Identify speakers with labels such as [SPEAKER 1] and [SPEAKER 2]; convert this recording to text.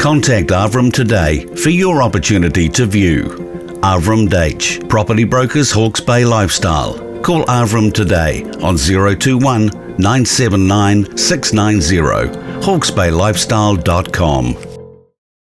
[SPEAKER 1] Contact Avram today for your opportunity to view. Avram Deitch, Property Brokers, Hawke's Bay Lifestyle. Call Avram today on 021 979 690, hawksbaylifestyle.com.